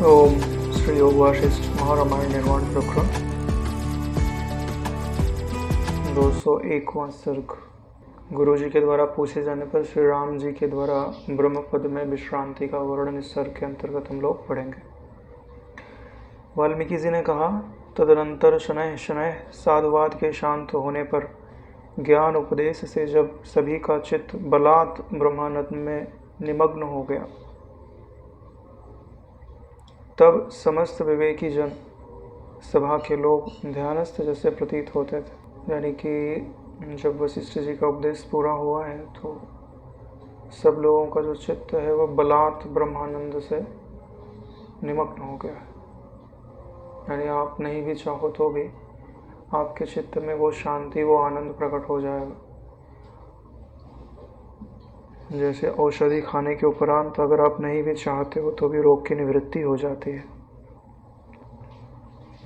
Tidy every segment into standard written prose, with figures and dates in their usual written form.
ओम श्री योग वाशिष्ठ महारामायण निर्माण प्रकरण 201वां सर्ग। गुरु जी के द्वारा पूछे जाने पर श्री राम जी के द्वारा ब्रह्म पद में विश्रांति का वर्णन इस सर्ग के अंतर्गत हम लोग पढ़ेंगे। वाल्मीकि जी ने कहा, तदनंतर शनैः शनैः साधुवाद के शांत होने पर ज्ञान उपदेश से जब सभी का चित्त बलात् ब्रह्मानंद में निमग्न हो गया, तब समस्त विवेकी जन सभा के लोग ध्यानस्थ जैसे प्रतीत होते थे। यानी कि जब वशिष्ठ जी का उपदेश पूरा हुआ है तो सब लोगों का जो चित्त है वह बलात् ब्रह्मानंद से निमग्न हो गया है। यानी आप नहीं भी चाहो तो भी आपके चित्त में वो शांति, वो आनंद प्रकट हो जाएगा। जैसे औषधि खाने के उपरांत अगर आप नहीं भी चाहते हो तो भी रोग की निवृत्ति हो जाती है।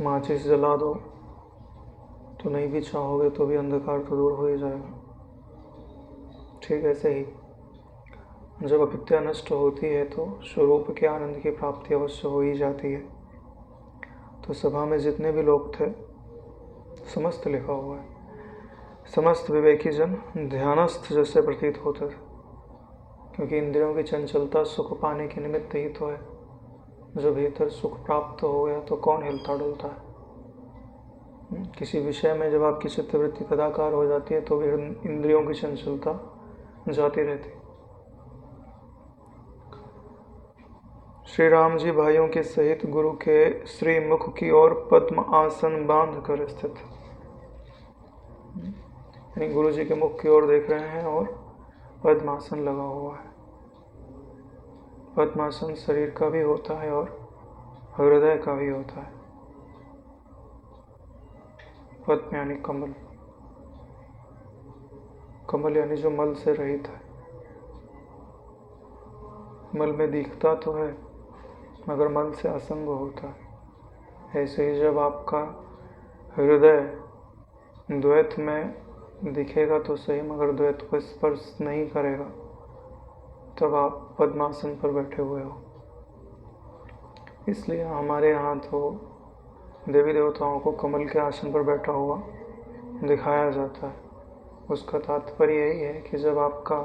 माचिस जला दो तो नहीं भी चाहोगे तो भी अंधकार तो दूर हो ही जाएगा। ठीक ऐसे ही जब अविद्या नष्ट होती है तो स्वरूप के आनंद की प्राप्ति अवश्य हो ही जाती है। तो सभा में जितने भी लोग थे, समस्त लिखा हुआ है, समस्त विवेकी जन ध्यानस्थ जैसे प्रतीत होते थे, क्योंकि इंद्रियों की चंचलता सुख पाने के निमित्त ही तो है। जो भीतर सुख प्राप्त हो गया तो कौन हिलता डुलता है। किसी विषय में जब आपकी चित्तवृत्ति तदाकार हो जाती है तो भी इंद्रियों की चंचलता जाती रहती। श्री राम जी भाइयों के सहित गुरु के श्री मुख की ओर पद्म आसन बांध कर स्थित, यानी गुरु जी के मुख की ओर देख रहे हैं और पद्मासन लगा हुआ है। पद्मासन शरीर का भी होता है और हृदय का भी होता है। पद्म यानी कमल, कमल यानी जो मल से रहित है। मल में दिखता तो है मगर मल से असंग होता है। ऐसे ही जब आपका हृदय द्वैत में दिखेगा तो सही मगर द्वैत को स्पर्श नहीं करेगा, तब आप पद्मासन पर बैठे हुए हो। इसलिए हमारे यहाँ तो देवी देवताओं को कमल के आसन पर बैठा हुआ दिखाया जाता है। उसका तात्पर्य यही है कि जब आपका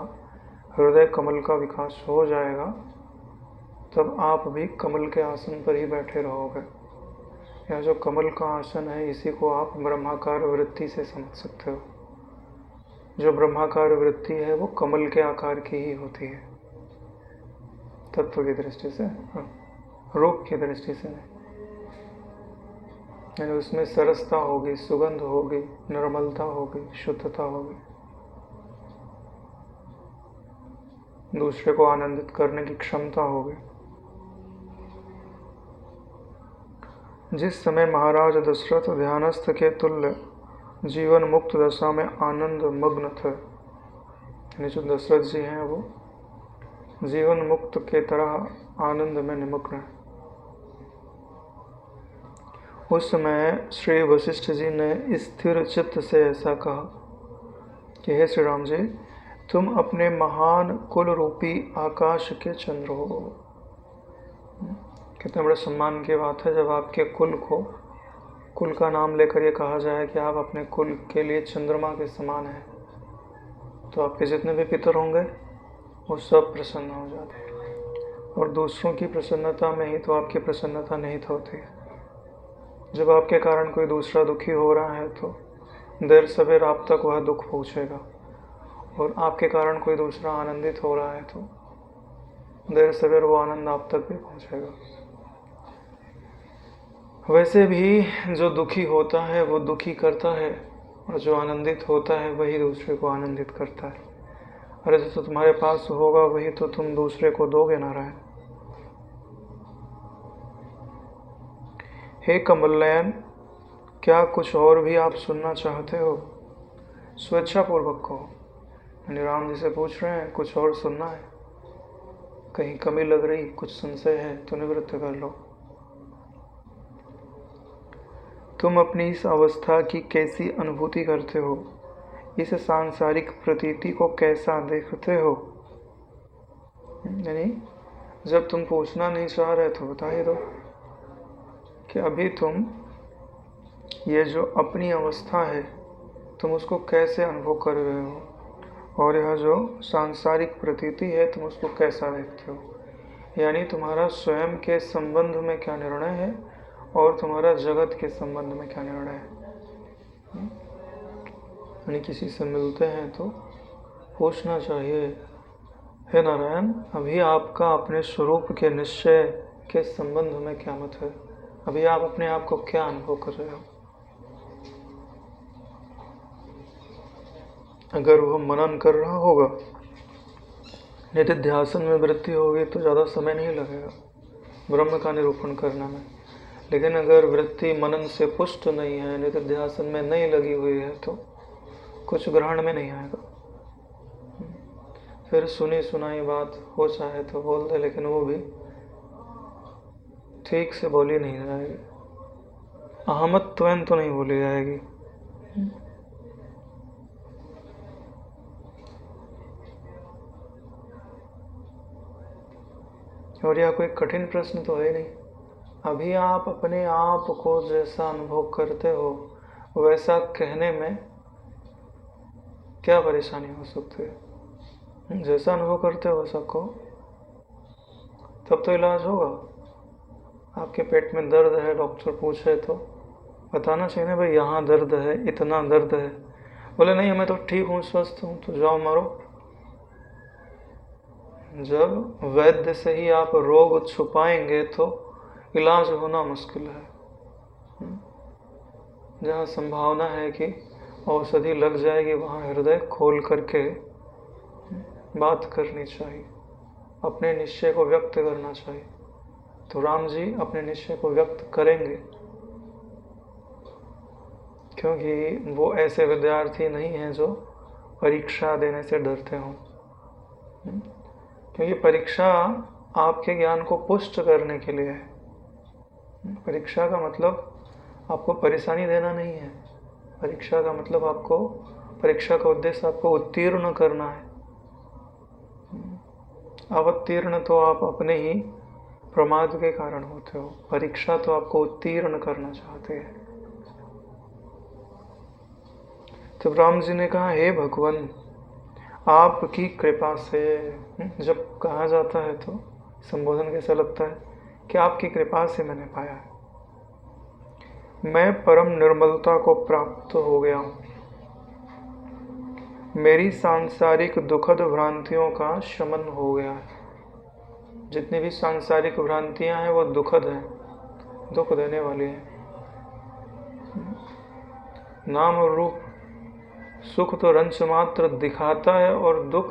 हृदय कमल का विकास हो जाएगा तब आप भी कमल के आसन पर ही बैठे रहोगे। यह जो कमल का आसन है इसी को आप ब्रह्माकार वृत्ति से समझ सकते हो। जो ब्रह्माकार वृत्ति है वो कमल के आकार की ही होती है, तत्व की दृष्टि से, रूप की दृष्टि से नहीं। यानी उसमें सरसता होगी, सुगंध होगी, निर्मलता होगी, शुद्धता होगी, दूसरे को आनंदित करने की क्षमता होगी। जिस समय महाराज दशरथ ध्यानस्थ के तुल्य जीवन मुक्त दशा में आनंद मग्न थे, यानी जो दशरथ जी हैं वो जीवन मुक्त के तरह आनंद में निमग्न है, उस समय श्री वशिष्ठ जी ने स्थिर चित्त से ऐसा कहा कि हे श्री राम जी, तुम अपने महान कुल रूपी आकाश के चंद्र हो। कितने बड़े सम्मान की बात है जब आपके कुल को, कुल का नाम लेकर ये कहा जाए कि आप अपने कुल के लिए चंद्रमा के समान हैं, तो आपके जितने भी पितर होंगे वो सब प्रसन्न हो जाते हैं। और दूसरों की प्रसन्नता में ही तो आपकी प्रसन्नता निहित होती है। जब आपके कारण कोई दूसरा दुखी हो रहा है तो देर सवेर आप तक वह दुख पहुँचेगा, और आपके कारण कोई दूसरा आनंदित हो रहा है तो देर सवेर वो आनंद आप तक भी पहुँचेगा। वैसे भी जो दुखी होता है वो दुखी करता है, और जो आनंदित होता है वही दूसरे को आनंदित करता है। अरे जो तुम्हारे पास होगा वही तो तुम दूसरे को दोगे ना रहे। हे कमलनयन, क्या कुछ और भी आप सुनना चाहते हो? स्वेच्छापूर्वक कहो। यानी राम जी से पूछ रहे हैं कुछ और सुनना है, कहीं कमी लग रही, कुछ संशय है तो निवृत्त कर लो। तुम अपनी इस अवस्था की कैसी अनुभूति करते हो? इस सांसारिक प्रतीति को कैसा देखते हो? यानी जब तुम पूछना नहीं चाह रहे तो बता ही दो कि अभी तुम ये जो अपनी अवस्था है तुम उसको कैसे अनुभव कर रहे हो, और यह जो सांसारिक प्रतीति है तुम उसको कैसा देखते हो। यानी तुम्हारा स्वयं के संबंध में क्या निर्णय है और तुम्हारा जगत के संबंध में क्या निर्णय है। यानी किसी से मिलते हैं तो पूछना चाहिए, हे नारायण, अभी आपका अपने स्वरूप के निश्चय के संबंध में क्या मत है, अभी आप अपने आप को क्या अनुभव कर रहे हो। अगर वह मनन कर रहा होगा, निधिध्यासन में वृत्ति होगी तो ज़्यादा समय नहीं लगेगा ब्रह्म का निरूपण करने में। लेकिन अगर वृत्ति मनन से पुष्ट नहीं है, निधिध्यासन में नहीं लगी हुई है, तो कुछ ग्रहण में नहीं आएगा। फिर सुनी सुनाई बात हो चाहे तो बोल दे, लेकिन वो भी ठीक से बोली नहीं जाएगी, अहमत्वेन तो नहीं बोली जाएगी। और यह कोई कठिन प्रश्न तो है नहीं। अभी आप अपने आप को जैसा अनुभव करते हो वैसा कहने में क्या परेशानी हो सकती है। जैसा अनुभव करते हो वैसा कहो, तब तो इलाज होगा। आपके पेट में दर्द है, डॉक्टर पूछे तो बताना चाहिए ना, भाई यहाँ दर्द है, इतना दर्द है। बोले नहीं, मैं तो ठीक हूँ, स्वस्थ हूँ, तो जाओ मरो। जब वैद्य से ही आप रोग छुपाएंगे तो इलाज होना मुश्किल है। जहाँ संभावना है कि औषधि लग जाएगी वहाँ हृदय खोल करके बात करनी चाहिए, अपने निश्चय को व्यक्त करना चाहिए। तो राम जी अपने निश्चय को व्यक्त करेंगे, क्योंकि वो ऐसे विद्यार्थी नहीं हैं जो परीक्षा देने से डरते हों। क्योंकि परीक्षा आपके ज्ञान को पुष्ट करने के लिए है। परीक्षा का मतलब आपको परेशानी देना नहीं है। परीक्षा का मतलब आपको, परीक्षा का उद्देश्य आपको उत्तीर्ण करना है। अवतीर्ण तो आप अपने ही प्रमाद के कारण होते हो, परीक्षा तो आपको उत्तीर्ण करना चाहते हैं। तो राम जी ने कहा, हे भगवान, आपकी कृपा से, जब कहा जाता है तो संबोधन कैसा लगता है कि आपकी कृपा से मैंने पाया है, मैं परम निर्मलता को प्राप्त हो गया हूँ, मेरी सांसारिक दुखद भ्रांतियों का शमन हो गया है। जितनी भी सांसारिक भ्रांतियां हैं वो दुखद हैं, दुख देने वाली हैं। नाम और रूप सुख तो रंच मात्र दिखाता है और दुख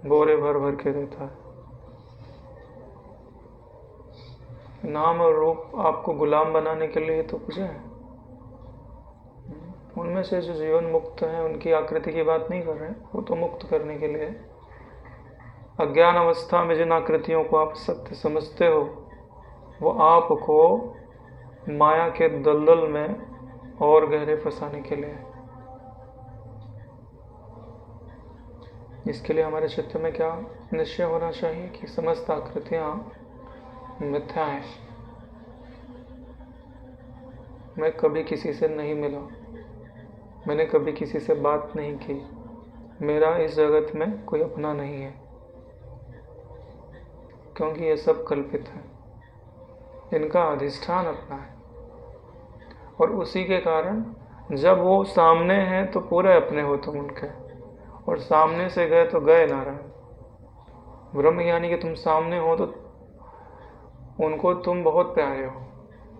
बोरे भर भर के देता है। नाम और रूप आपको गुलाम बनाने के लिए तो कुछ है। उनमें से जो जीवन मुक्त हैं उनकी आकृति की बात नहीं कर रहे हैं, वो तो मुक्त करने के लिए। अज्ञान अवस्था में जिन आकृतियों को आप सत्य समझते हो वो आपको माया के दलदल में और गहरे फंसाने के लिए। इसके लिए हमारे चित्त में क्या निश्चय होना चाहिए कि समस्त आकृतियां मिथ्या हैं। मैं कभी किसी से नहीं मिला, मैंने कभी किसी से बात नहीं की, मेरा इस जगत में कोई अपना नहीं है, क्योंकि ये सब कल्पित है, इनका अधिष्ठान अपना है। और उसी के कारण जब वो सामने हैं तो पूरे अपने हो तुम उनके, और सामने से गए तो गए नारायण। ब्रह्म यानी कि तुम सामने हो तो उनको तुम बहुत प्यारे हो,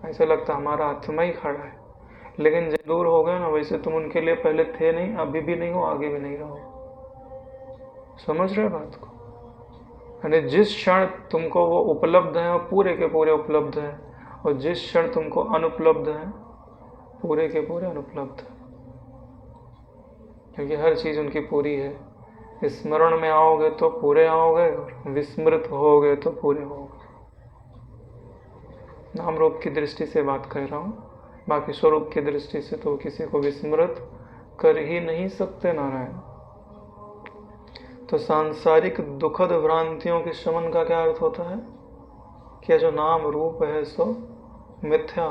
ऐसा लगता हमारा आत्मा ही खड़ा है। लेकिन जब दूर हो गए ना, वैसे तुम उनके लिए पहले थे नहीं, अभी भी नहीं हो, आगे भी नहीं रहो। समझ रहे बात को? यानी जिस क्षण तुमको वो उपलब्ध है वो पूरे के पूरे उपलब्ध है, और जिस क्षण तुमको अनुपलब्ध है पूरे के पूरे अनुपलब्ध है, क्योंकि हर चीज़ उनकी पूरी है। स्मरण में आओगे तो पूरे आओगे, और विस्मृत होगे तो पूरे होगे। नाम रूप की दृष्टि से बात कह रहा हूँ, बाकी स्वरूप की दृष्टि से तो किसी को विस्मृत कर ही नहीं सकते नारायण। तो सांसारिक दुखद भ्रांतियों के शमन का क्या अर्थ होता है कि जो नाम रूप है सो मिथ्या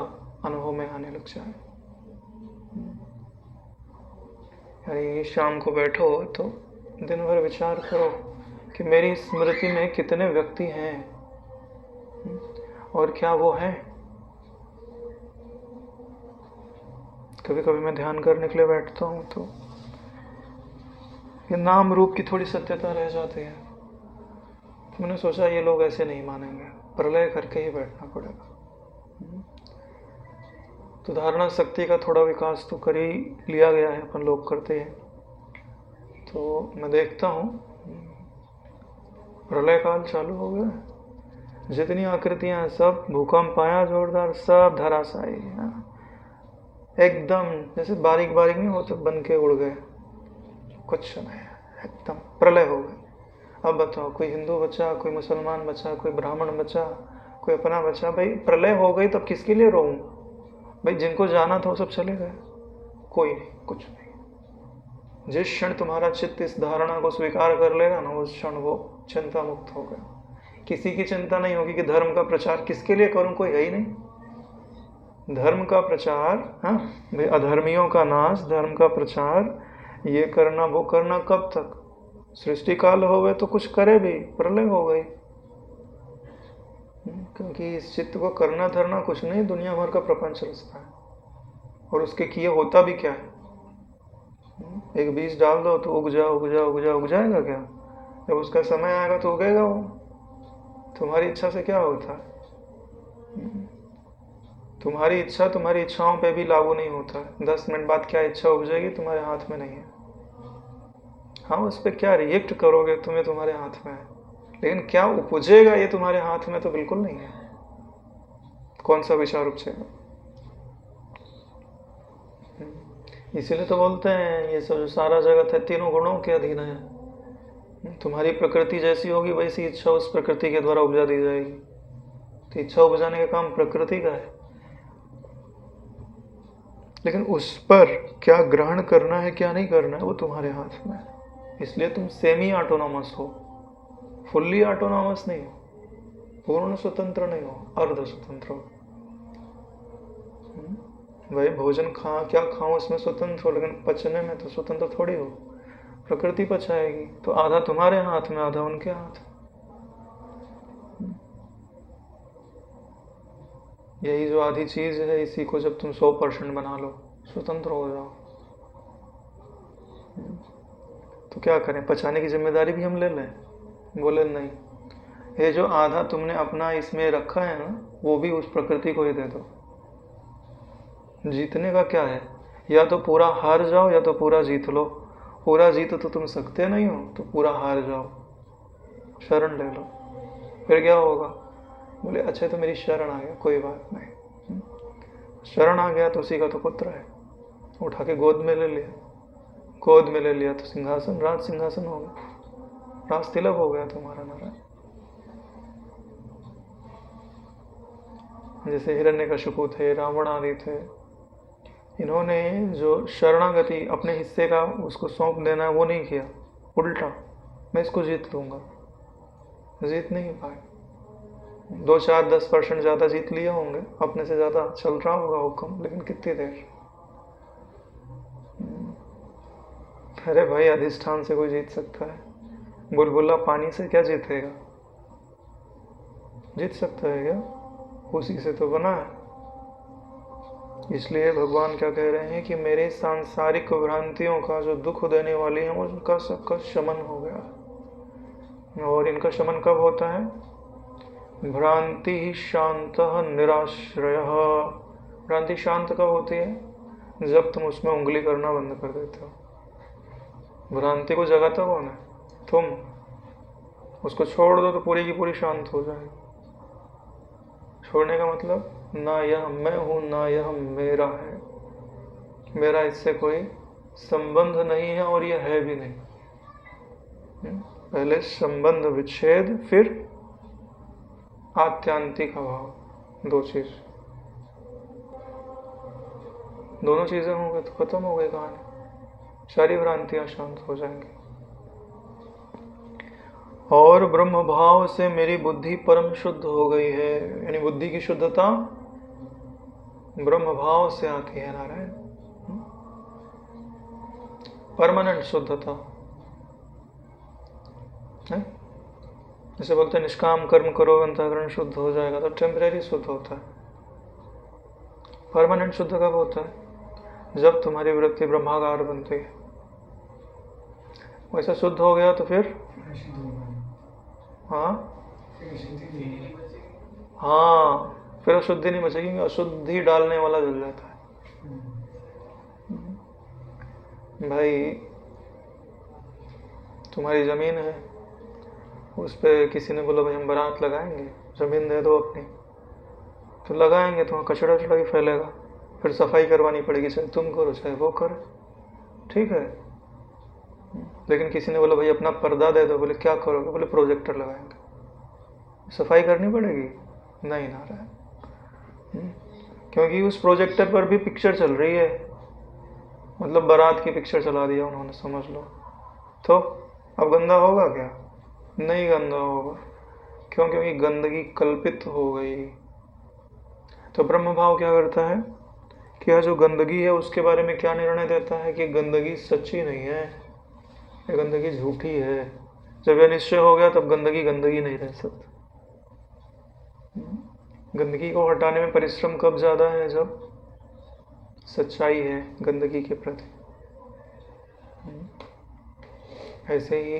अनुभव में आने लग जाए। यानी शाम को बैठो तो दिन भर विचार करो कि मेरी स्मृति में कितने व्यक्ति हैं और क्या वो हैं। कभी कभी मैं ध्यान करने के लिए बैठता हूँ तो ये नाम रूप की थोड़ी सत्यता रह जाती है। तो मैंने सोचा ये लोग ऐसे नहीं मानेंगे, प्रलय करके ही बैठना पड़ेगा। तो धारणा शक्ति का थोड़ा विकास तो कर ही लिया गया है, अपन लोग करते हैं। तो मैं देखता हूँ प्रलय काल चालू हो गया, जितनी आकृतियां सब भूकंप आया जोरदार, सब धराशायी, एकदम जैसे बारीक बारीक नहीं होते बन के उड़ गए, कुछ नहीं, एकदम प्रलय हो गई। अब बताओ कोई हिंदू बचा, कोई मुसलमान बचा, कोई ब्राह्मण बचा, कोई अपना बचा। भाई प्रलय हो गई तब किसके लिए रोऊं? भाई जिनको जाना था वो सब चले गए, कोई नहीं, कुछ नहीं। जिस क्षण तुम्हारा चित्त इस धारणा को स्वीकार कर लेगा ना, उस क्षण वो चिंता मुक्त हो गया। किसी की चिंता नहीं होगी कि धर्म का प्रचार किसके लिए करूं, कोई है ही नहीं। धर्म का प्रचार, हाँ भाई, अधर्मियों का नाश, धर्म का प्रचार, ये करना वो करना कब तक? सृष्टि काल हो गए तो कुछ करे भी, प्रलय हो गई। क्योंकि इस चित्त को करना धरना कुछ नहीं, दुनिया भर का प्रपंच रचता है। और उसके किए होता भी क्या है? एक बीज डाल दो तो उग जा उग जा उग जा, उग जाएगा क्या? जब उसका समय आएगा तो उगेगा वो। तुम्हारी इच्छा से क्या होता है? तुम्हारी इच्छा तुम्हारी इच्छाओं पे भी लागू नहीं होता है। 10 मिनट बाद क्या इच्छा उपजेगी तुम्हारे हाथ में नहीं है। हाँ, उस पर क्या रिएक्ट करोगे तुम्हें तुम्हारे हाथ में है, लेकिन क्या उपजेगा ये तुम्हारे हाथ में तो बिल्कुल नहीं है। कौन सा विचार उपजेगा? इसीलिए तो बोलते हैं ये सब जो सारा जगत है तीनों गुणों के अधीन है। तुम्हारी प्रकृति जैसी होगी वैसी इच्छा उस प्रकृति के द्वारा उपजा दी जाएगी। तो इच्छा उपजाने का काम प्रकृति का है, लेकिन उस पर क्या ग्रहण करना है क्या नहीं करना है वो तुम्हारे हाथ में है। इसलिए तुम सेमी ऑटोनॉमस हो, फुल्ली ऑटोनॉमस नहीं हो, पूर्ण स्वतंत्र नहीं हो, अर्ध स्वतंत्र हो। भाई भोजन क्या खाऊं इसमें स्वतंत्र हो, लेकिन पचने में तो स्वतंत्र थोड़ी हो। प्रकृति पचाएगी, तो आधा तुम्हारे हाथ में आधा उनके हाथ। यही जो आधी चीज है, इसी को जब तुम 100% बना लो, स्वतंत्र हो जाओ, तो क्या करें? पचाने की जिम्मेदारी भी हम ले लें? बोले नहीं, ये जो आधा तुमने अपना इसमें रखा है ना, वो भी उस प्रकृति को ही दे दो। जीतने का क्या है? या तो पूरा हार जाओ या तो पूरा जीत लो। पूरा जीत तो तुम सकते नहीं हो, तो पूरा हार जाओ, शरण ले लो। फिर क्या होगा? बोले अच्छा तो मेरी शरण आ गया, कोई बात नहीं। शरण आ गया तो उसी का तो पुत्र है, उठा के गोद में ले लिया। गोद में ले लिया तो सिंहासन, राज सिंहासन हो गया, राज तिलक हो गया तुम्हारा नारायण। जैसे हिरण्यकशिपु थे, रावण आदि थे, इन्होंने जो शरणागति अपने हिस्से का उसको सौंप देना है वो नहीं किया, उल्टा मैं इसको जीत लूंगा। जीत नहीं पाए। 2 4 10% ज़्यादा जीत लिए होंगे, अपने से ज़्यादा चल रहा होगा हुक्म, लेकिन कितनी देर। अरे भाई अधिष्ठान से कोई जीत सकता है? बुलबुला पानी से क्या जीतेगा? जीत सकता है क्या? उसी से तो बना है। इसलिए भगवान क्या कह रहे हैं कि मेरे सांसारिक भ्रांतियों का जो दुख देने वाली है उनका सबका शमन हो गया। और इनका शमन कब होता है? भ्रांति ही शांत निराश्रय। भ्रांति शांत कब होती है? जब तुम उसमें उंगली करना बंद कर देते हो। भ्रांति को जगाता कौन है? तुम। उसको छोड़ दो तो पूरी की पूरी शांत हो जाएगी। छोड़ने का मतलब, ना यह मैं हूं ना यह मेरा है, मेरा इससे कोई संबंध नहीं है और यह है भी नहीं। पहले संबंध विच्छेद, फिर आत्यांतिक अभाव। 2 चीज, दोनों चीजें होंगे तो खत्म हो गई कहानी, सारी भ्रांतियां शांत हो जाएंगी। और ब्रह्म भाव से मेरी बुद्धि परम शुद्ध हो गई है। यानी बुद्धि की शुद्धता ब्रह्म भाव से आती है नारायण, परमानेंट शुद्धता है। जैसे बोलते हैं निष्काम कर्म करो अंतःकरण शुद्ध हो जाएगा, तो टेम्परेरी शुद्ध होता है। परमानेंट शुद्ध कब होता है? जब तुम्हारी वृत्ति ब्रह्मागार बनती है। वैसा शुद्ध हो गया तो फिर हाँ हाँ, फिर अशुद्धि नहीं बचेगी, अशुद्धि डालने वाला जल जाता है। भाई तुम्हारी जमीन है, उस पर किसी ने बोला भाई हम बारात लगाएंगे, जमीन दे दो अपनी, तो लगाएंगे तो वहाँ कचड़ा वचड़ा ही फैलेगा, फिर सफाई करवानी पड़ेगी, चाहे तुम करो चाहे वो करे, ठीक है। लेकिन किसी ने बोला भाई अपना पर्दा दे दो, बोले क्या करोगे, बोले प्रोजेक्टर लगाएंगे, सफाई करनी पड़ेगी? नहीं ना रहा है, क्योंकि उस प्रोजेक्टर पर भी पिक्चर चल रही है, मतलब बारात की पिक्चर चला दिया उन्होंने, समझ लो। तो अब गंदा होगा क्या? नहीं गंदा होगा, क्यों? क्योंकि गंदगी कल्पित हो गई। तो ब्रह्म भाव क्या करता है कि यह जो गंदगी है उसके बारे में क्या निर्णय देता है कि गंदगी सच्ची नहीं है, ये गंदगी झूठी है। जब यह निश्चय हो गया तब गंदगी गंदगी नहीं रह सकती। गंदगी को हटाने में परिश्रम कब ज़्यादा है? जब सच्चाई है गंदगी के प्रति। ऐसे ही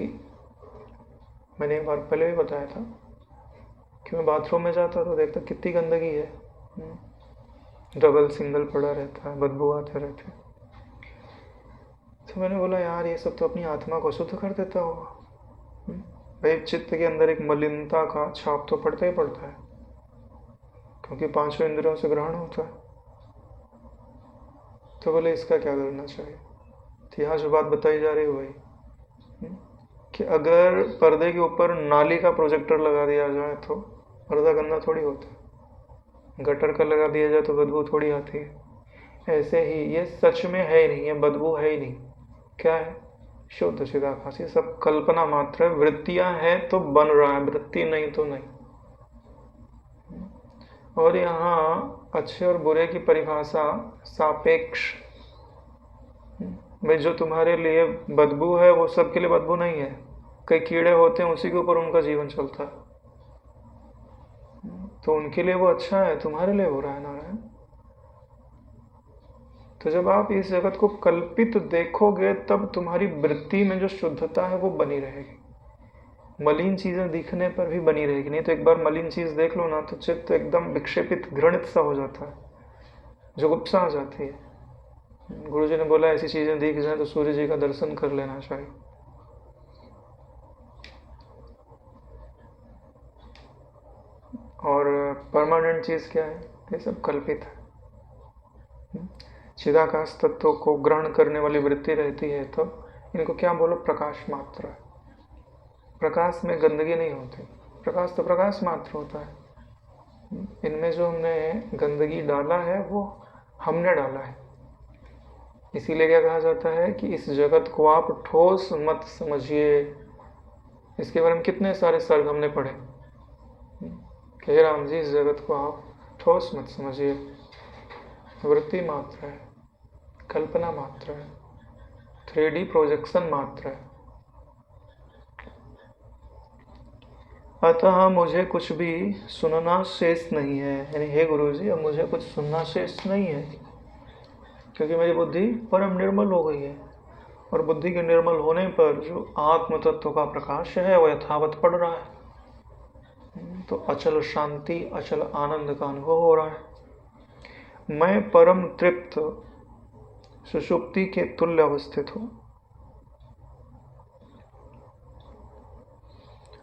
मैंने एक बार पहले भी बताया था कि मैं बाथरूम में जाता तो देखता कितनी गंदगी है, डबल सिंगल पड़ा रहता है, बदबू आते रहते हैं। तो मैंने बोला यार ये सब तो अपनी आत्मा को शुद्ध कर देता होगा। भाई चित्त के अंदर एक मलिनता का छाप तो पड़ता ही पड़ता है, क्योंकि पांचों इंद्रियों से ग्रहण होता है। तो बोले इसका क्या करना चाहिए? तो यहाँ जो बात बताई जा रही है वही कि अगर पर्दे के ऊपर नाली का प्रोजेक्टर लगा दिया जाए तो पर्दा गंदा थोड़ी होता है, गटर का लगा दिया जाए तो बदबू थोड़ी आती है। ऐसे ही ये सच में है ही नहीं, ये बदबू है ही नहीं। क्या है? शुद्ध चिदाभास। ये सब कल्पना मात्र है, वृत्तियां हैं तो बन रहा है, वृत्ति नहीं तो नहीं। और यहाँ अच्छे और बुरे की परिभाषा सापेक्ष। भाई जो तुम्हारे लिए बदबू है वो सबके लिए बदबू नहीं है। कई कीड़े होते हैं उसी के ऊपर उनका जीवन चलता है, तो उनके लिए वो अच्छा है, तुम्हारे लिए बुरा है नारायण। तो जब आप इस जगत को कल्पित देखोगे तब तुम्हारी वृत्ति में जो शुद्धता है वो बनी रहेगी, मलिन चीजें दिखने पर भी बनी रहेगी। नहीं तो एक बार मलिन चीज देख लो ना तो चित्त एकदम विक्षेपित घृणित सा हो जाता है, जुगुप्सा आ जाती है। गुरु जी ने बोला ऐसी चीजें दिख जाए तो सूर्य जी का दर्शन कर लेना चाहिए। और परमानेंट चीज क्या है? ये सब कल्पित है। चिदाकाश तत्व को ग्रहण करने वाली वृत्ति रहती है तब इनको क्या बोलो? प्रकाश मात्र। प्रकाश में गंदगी नहीं होती, प्रकाश तो प्रकाश मात्र होता है। इनमें जो हमने गंदगी डाला है वो हमने डाला है। इसीलिए क्या कहा जाता है कि इस जगत को आप ठोस मत समझिए। इसके बारे में कितने सारे सर्ग हमने पढ़े कि हे राम जी इस जगत को आप ठोस मत समझिए, वृत्ति मात्र है, कल्पना मात्र है, 3D प्रोजेक्शन मात्र है। अतः मुझे कुछ भी सुनना शेष नहीं है। यानी हे गुरु जी अब मुझे कुछ सुनना शेष नहीं है, क्योंकि मेरी बुद्धि परम निर्मल हो गई है। और बुद्धि के निर्मल होने पर जो आत्म तत्व का प्रकाश है वो यथावत पड़ रहा है, तो अचल शांति अचल आनंद का अनुभव हो रहा है। मैं परम तृप्त सुषुप्ति के तुल्य अवस्थित हूँ।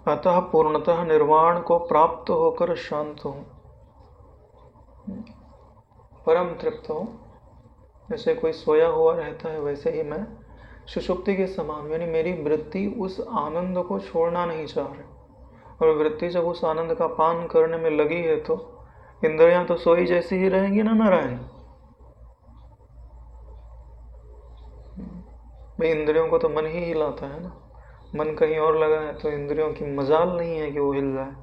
अतः पूर्णतः निर्वाण को प्राप्त होकर शांत हूँ, परम तृप्त हूँ। जैसे कोई सोया हुआ रहता है वैसे ही मैं सुषुप्ति के समान, यानी मेरी वृत्ति उस आनंद को छोड़ना नहीं चाह रही। और वृत्ति जब उस आनंद का पान करने में लगी है तो इंद्रियां तो सोई जैसी ही रहेंगी ना नारायण। भाई इंद्रियों को तो मन ही हिलाता है ना, मन कहीं और लगा है तो इंद्रियों की मजाल नहीं है कि वो हिल जाए।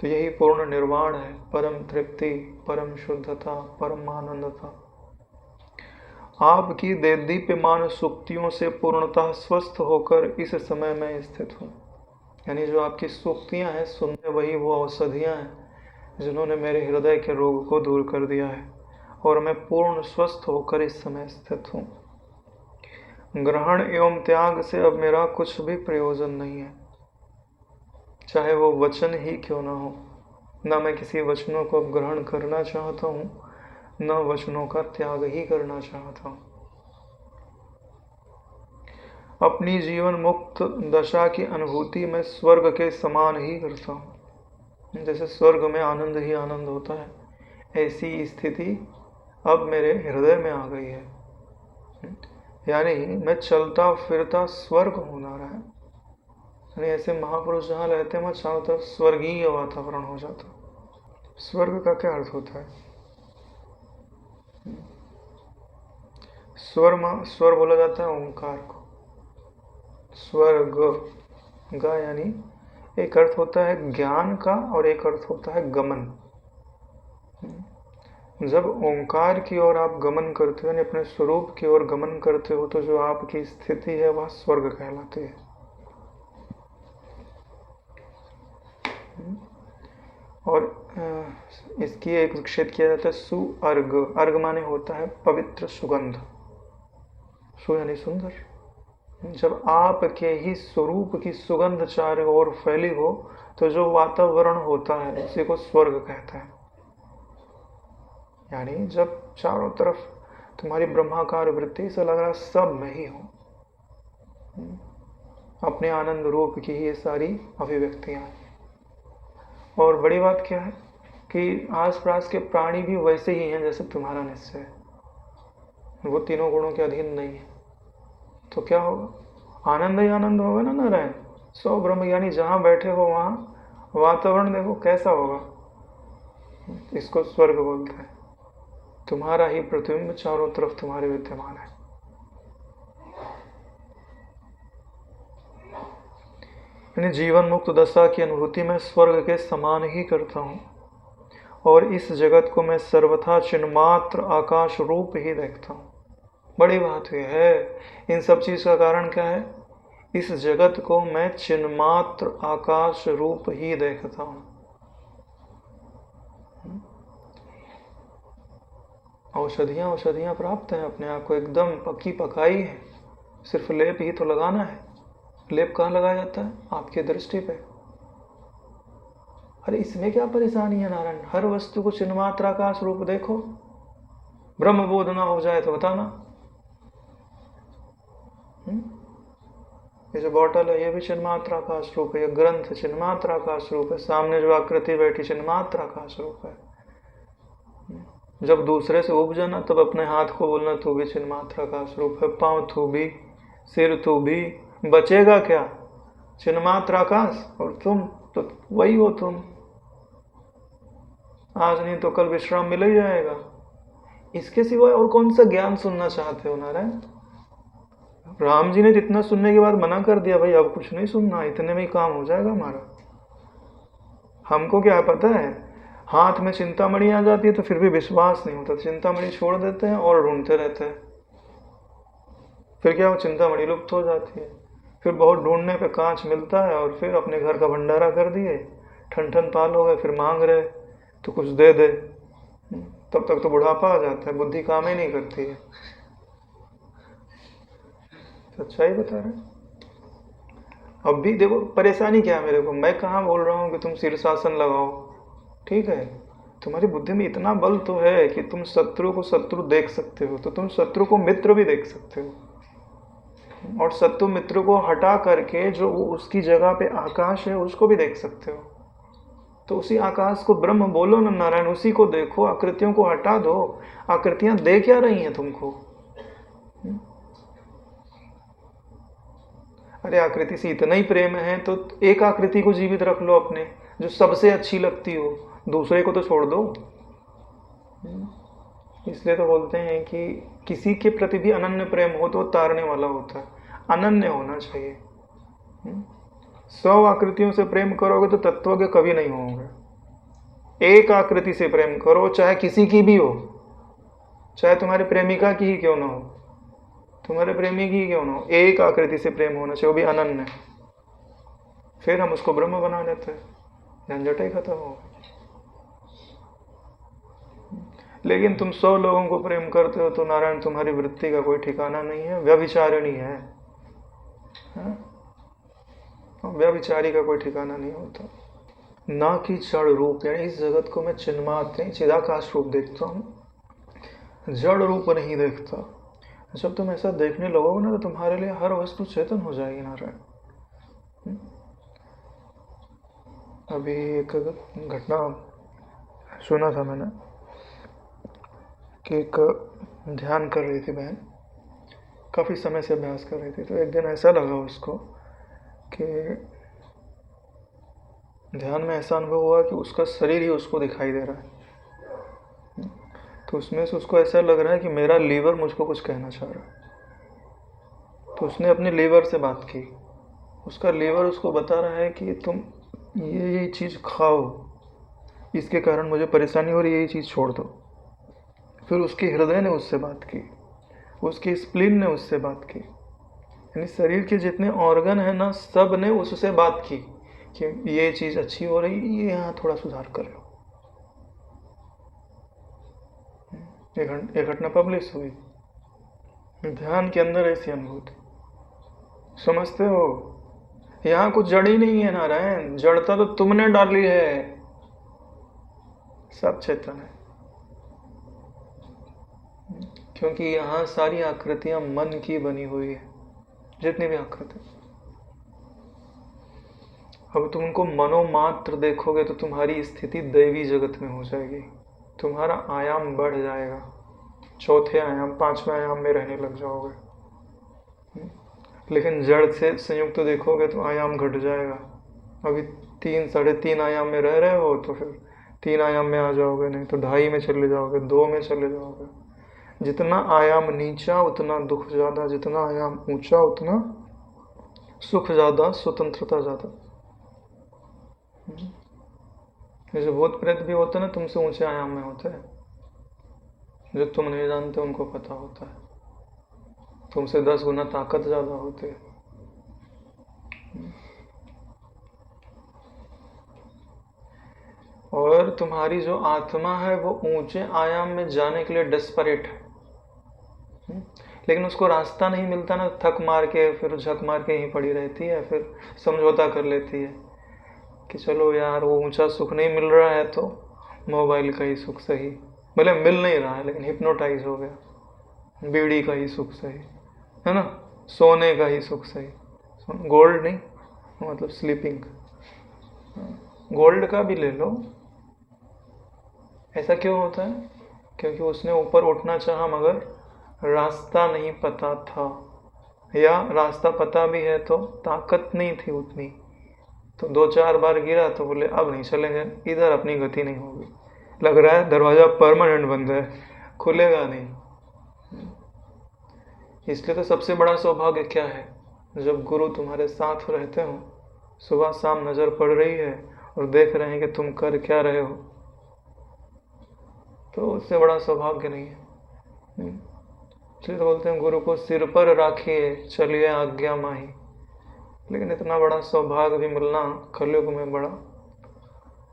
तो यही पूर्ण निर्वाण है, परम तृप्ति, परम शुद्धता, परम आनंदता। आपकी देदीप्यमान सुक्तियों से पूर्णतः स्वस्थ होकर इस समय में स्थित हूँ। यानी जो आपकी सुक्तियाँ हैं, सुनने वही वो औषधियाँ हैं जिन्होंने मेरे हृदय के रोग को दूर कर दिया है, और मैं पूर्ण स्वस्थ होकर इस समय स्थित हूँ। ग्रहण एवं त्याग से अब मेरा कुछ भी प्रयोजन नहीं है, चाहे वो वचन ही क्यों न हो। न मैं किसी वचनों को ग्रहण करना चाहता हूँ, न वचनों का त्याग ही करना चाहता हूँ। अपनी जीवन मुक्त दशा की अनुभूति में स्वर्ग के समान ही करता हूँ। जैसे स्वर्ग में आनंद ही आनंद होता है, ऐसी स्थिति अब मेरे हृदय में आ गई है। यानी मैं चलता फिरता स्वर्ग होना रहा है। यानी ऐसे महापुरुष जहाँ रहते हैं वहाँ चारों तरफ स्वर्गीय वातावरण हो जाता। स्वर्ग का क्या अर्थ होता है? स्वर बोला जाता है ओंकार को। स्वर्ग गा यानी एक अर्थ होता है ज्ञान का और एक अर्थ होता है गमन। जब ओंकार की ओर आप गमन करते हो, यानी अपने स्वरूप की ओर गमन करते हो, तो जो आपकी स्थिति है वह स्वर्ग कहलाती है। और इसकी एक विक्षेप किया जाता है सुअर्ग। अर्ग माने होता है पवित्र सुगंध। सु यानी सुंदर। जब आपके ही स्वरूप की सुगंध चारों ओर फैली हो तो जो वातावरण होता है उसी को स्वर्ग कहते हैं। यानी जब चारों तरफ तुम्हारी ब्रह्माकार वृत्ति से लग रहा सब में ही हो, अपने आनंद रूप की ही ये सारी अभिव्यक्तियां। और बड़ी बात क्या है कि आसपास के प्राणी भी वैसे ही हैं जैसे तुम्हारा निश्चय, वो तीनों गुणों के अधीन नहीं है। तो क्या होगा? आनंद ही आनंद होगा ना नारायण। सौ ब्रह्म यानी जहाँ बैठे हो वहाँ वातावरण देखो कैसा होगा। इसको स्वर्ग बोलते हैं। तुम्हारा ही प्रतिबिंब चारों तरफ तुम्हारे विद्यमान है। यानी जीवन मुक्त दशा की अनुभूति में स्वर्ग के समान ही करता हूँ, और इस जगत को मैं सर्वथा चिन्मात्र आकाश रूप ही देखता हूँ। बड़ी बात यह है, इन सब चीज का कारण क्या है? इस जगत को मैं चिन्मात्र आकाश रूप ही देखता हूँ। औषधियाँ प्राप्त हैं, अपने आप को एकदम पक्की पकाई है, सिर्फ लेप ही तो लगाना है। लेप कहाँ लगाया जाता है? आपकी दृष्टि पे। अरे इसमें क्या परेशानी है नारायण? हर वस्तु को चिन्मात्र आकाश रूप देखो। ब्रह्म बोध ना हो जाए तो बताना। ये जो बॉटल है ये भी चिन्मात्र आकाश रूप है, ये ग्रंथ चिन्मात्र आकाश रूप है, सामने जो आकृति बैठी चिन्मात्र आकाश रूप है। जब दूसरे से उब जाना तब अपने हाथ को बोलना तू भी चिन्मात्र आकाश रूप है, पाँव तू भी, सिर तू भी, बचेगा क्या? चिन्मात्र आकाश, और तुम तो वही हो तुम। आज नहीं तो कल विश्राम मिल ही जाएगा। इसके सिवाय और कौन सा ज्ञान सुनना चाहते हो नारायण? राम जी ने जितना सुनने के बाद मना कर दिया, भाई अब कुछ नहीं सुनना, इतने में ही काम हो जाएगा हमारा। हमको क्या पता है, हाथ में चिंतामणि आ जाती है तो फिर भी विश्वास नहीं होता, चिंतामणि छोड़ देते हैं और ढूंढते रहते हैं। फिर क्या, वो चिंतामणि लुप्त हो जाती है। फिर बहुत ढूंढने पे कांच मिलता है और फिर अपने घर का भंडारा कर दिए, ठन ठन पाल हो गए, फिर मांग रहे तो कुछ दे दे। तब तक तो बुढ़ापा आ जाता है, बुद्धि काम ही नहीं करती है। सच्चाई बता रहे। अब भी देखो परेशानी क्या है मेरे को, मैं कहाँ बोल रहा हूँ कि तुम शीर्षासन लगाओ, ठीक है? तुम्हारी बुद्धि में इतना बल तो है कि तुम शत्रु को शत्रु देख सकते हो, तो तुम शत्रु को मित्र भी देख सकते हो, और शत्रु मित्र को हटा करके जो उसकी जगह पे आकाश है उसको भी देख सकते हो। तो उसी आकाश को ब्रह्म बोलो ना नारायण, उसी को देखो, आकृतियों को हटा दो। आकृतियां दे क्या रही हैं तुमको? अरे आकृति से इतना ही प्रेम है तो एक आकृति को जीवित रख लो अपने, जो सबसे अच्छी लगती हो, दूसरे को तो छोड़ दो। इसलिए तो बोलते हैं कि किसी के प्रति भी अनन्य प्रेम हो तो तारने वाला होता है, अनन्य होना चाहिए। 100 आकृतियों से प्रेम करोगे तो तत्वज्ञ कभी नहीं होंगे। एक आकृति से प्रेम करो, चाहे किसी की भी हो, चाहे तुम्हारे प्रेमिका की ही क्यों ना हो, तुम्हारे प्रेमी की ही क्यों ना हो, एक आकृति से प्रेम होना चाहिए, वो भी अनन्य। फिर हम उसको ब्रह्म बना लेते हैं, झंझट ही खत्म हो। लेकिन तुम 100 लोगों को प्रेम करते हो तो नारायण तुम्हारी वृत्ति का कोई ठिकाना नहीं है, व्यभिचारिणी है। व्यभिचारी का कोई ठिकाना नहीं होता। ना कि जड़ रूप, यानी इस जगत को मैं चिन्मात्र चिदाकाश रूप देखता हूँ, जड़ रूप नहीं देखता। जब तुम ऐसा देखने लगोगे ना तो तुम्हारे लिए हर वस्तु चेतन हो जाएगी नारायण। अभी एक घटना सुना था मैंने कि एक ध्यान कर रही थी बहन, काफ़ी समय से अभ्यास कर रही थी, तो एक दिन ऐसा लगा उसको कि ध्यान में ऐसा अनुभव हुआ कि उसका शरीर ही उसको दिखाई दे रहा है। तो उसमें से उसको ऐसा लग रहा है कि मेरा लीवर मुझको कुछ कहना चाह रहा है। तो उसने अपने लीवर से बात की, उसका लीवर उसको बता रहा है कि तुम ये चीज़ खाओ, इसके कारण मुझे परेशानी हो रही है, ये चीज़ छोड़ दो। फिर उसके हृदय ने उससे बात की, उसकी स्प्लीन ने उससे बात की, यानी शरीर के जितने ऑर्गन हैं ना, सब ने उससे बात की कि ये चीज़ अच्छी हो रही, ये यहाँ थोड़ा सुधार कर लो। ये घटना पब्लिश हुई। ध्यान के अंदर ऐसी अनुभूति, समझते हो? यहाँ कुछ जड़ ही नहीं है नारायण, जड़ता तो तुमने डाली है, सब चेतन है। क्योंकि यहाँ सारी आकृतियां मन की बनी हुई है, जितनी भी आकृति। अब तुम उनको मनोमात्र देखोगे तो तुम्हारी स्थिति दैवी जगत में हो जाएगी, तुम्हारा आयाम बढ़ जाएगा, चौथे आयाम 5वें आयाम में रहने लग जाओगे। लेकिन जड़ से संयुक्त देखोगे तो आयाम घट जाएगा। अभी 3 साढ़े 3 आयाम में रह रहे हो तो फिर 3 आयाम में आ जाओगे, नहीं तो 2.5 में चले जाओगे, 2 में चले जाओगे। जितना आयाम नीचा उतना दुख ज़्यादा, जितना आयाम ऊंचा उतना सुख ज़्यादा, स्वतंत्रता ज़्यादा। जैसे भूत प्रेत भी होते हैं ना, तुमसे ऊंचे आयाम में होते हैं, जो तुम नहीं जानते उनको पता होता है, तुमसे 10 गुना ताकत ज़्यादा होती है। और तुम्हारी जो आत्मा है वो ऊंचे आयाम में जाने के लिए डेस्परेट है, लेकिन उसको रास्ता नहीं मिलता ना, थक मार के फिर झक मार के यहीं पड़ी रहती है, फिर समझौता कर लेती है कि चलो यार वो ऊंचा सुख नहीं मिल रहा है तो मोबाइल का ही सुख सही, भले मिल नहीं रहा है लेकिन हिप्नोटाइज हो गया, बीड़ी का ही सुख सही है ना, सोने का ही सुख सही, गोल्ड नहीं मतलब स्लीपिंग, गोल्ड का भी ले लो। ऐसा क्यों होता है? क्योंकि उसने ऊपर उठना चाहा मगर रास्ता नहीं पता था, या रास्ता पता भी है तो ताकत नहीं थी उतनी, तो 2-4 बार गिरा तो बोले अब नहीं चलेंगे, इधर अपनी गति नहीं होगी, लग रहा है दरवाज़ा परमानेंट बंद है, खुलेगा नहीं। इसलिए तो सबसे बड़ा सौभाग्य क्या है, जब गुरु तुम्हारे साथ रहते हो, सुबह शाम नज़र पड़ रही है और देख रहे हैं कि तुम कर क्या रहे हो, तो उससे बड़ा सौभाग्य नहीं है। इसलिए तो बोलते हैं गुरु को सिर पर राखिए चलिए आज्ञा माही। लेकिन इतना बड़ा सौभाग्य भी मिलना कलयुग में बड़ा